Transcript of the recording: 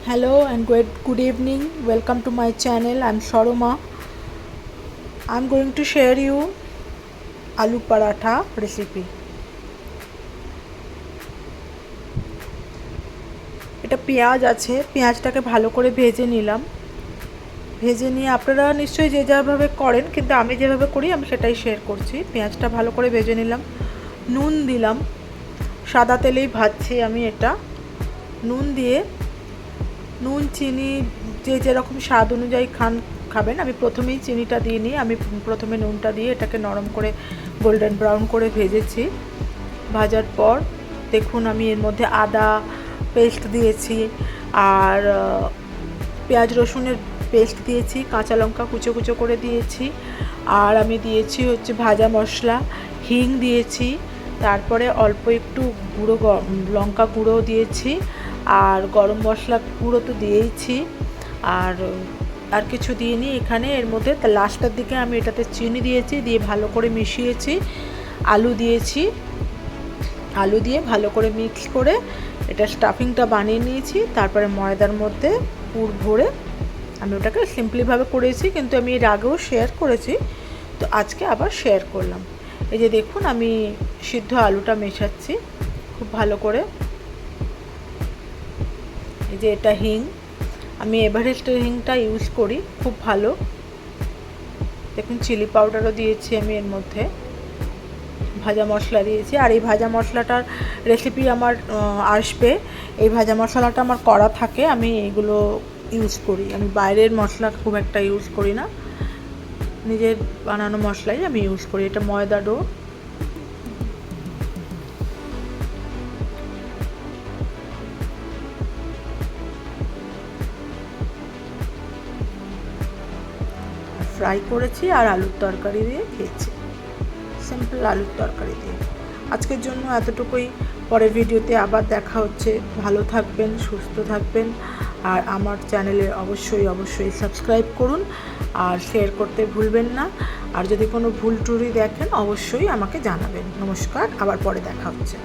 Hello and good evening. Welcome to my channel. I'm Sharoma. I'm going to share you aloo paratha recipe. এটা পেঁয়াজ আছে, পেঁয়াজটাকে ভালো করে ভেজে নিলাম। ভেজে নিয়ে আপনারা নিশ্চয়ই যে যেভাবে করেন, কিন্তু আমি যেভাবে করি আমি সেটাই শেয়ার করছি। পেঁয়াজটা ভালো করে ভেজে নিলাম, নুন দিলাম, সাদা তেলেই ভাজছি আমি এটা। নুন দিয়ে নুন চিনি যে যেরকম স্বাদ অনুযায়ী খাবেন। আমি প্রথমেই চিনিটা দিয়ে নিই, আমি প্রথমে নুনটা দিয়ে এটাকে নরম করে গোল্ডেন ব্রাউন করে ভেজেছি। ভাজার পর দেখুন আমি এর মধ্যে আদা পেস্ট দিয়েছি, আর পেঁয়াজ রসুনের পেস্ট দিয়েছি, কাঁচা লঙ্কা কুচো কুচো করে দিয়েছি, আর আমি দিয়েছি হচ্ছে ভাজা মশলা, হিং দিয়েছি, তারপরে অল্প একটু গুঁড়ো লঙ্কা গুঁড়ো দিয়েছি, আর গরম মশলা গুঁড়ো তো দিয়েইছি, আর কিছু দিইনি এখানে। এর মধ্যে লাস্টের দিকে আমি এটাতে চিনি দিয়েছি, দিয়ে ভালো করে মিশিয়েছি। আলু দিয়েছি, আলু দিয়ে ভালো করে মিক্স করে এটা স্টাফিংটা বানিয়ে নিয়েছি। তারপরে ময়দার মধ্যে পুর ভরে আমি ওটাকে সিম্পলিভাবে করেছি, কিন্তু আমি এর আগেও শেয়ার করেছি, তো আজকে আবার শেয়ার করলাম। এই যে দেখুন আমি সিদ্ধ আলুটা মেশাচ্ছি খুব ভালো করে। এই যে এটা হিং, আমি এভারেস্টের হিংটা ইউজ করি, খুব ভালো। দেখুন চিলি পাউডারও দিয়েছি আমি এর মধ্যে, ভাজা মশলা দিয়েছি। আর এই ভাজা মশলাটার রেসিপি আমার আসবে, এই ভাজা মশলাটা আমার করা থাকে, আমি এইগুলো ইউজ করি। আমি বাইরের মশলা খুব একটা ইউজ করি না, নিজের বানানো মশলাই আমি ইউজ করি। এটা ময়দা ডো। ফ্রাই করেছি আর আলুর তরকারি দিয়ে খেয়েছি, সিম্পল আলুর তরকারি দিয়ে। আজকের জন্য এতটুকুই, পরের ভিডিওতে আবার দেখা হচ্ছে। ভালো থাকবেন, সুস্থ থাকবেন, আর আমার চ্যানেলে অবশ্যই সাবস্ক্রাইব করুন আর শেয়ার করতে ভুলবেন না। আর যদি কোনো ভুল টুরি দেখেন অবশ্যই আমাকে জানাবেন। নমস্কার, আবার পরে দেখা হচ্ছে।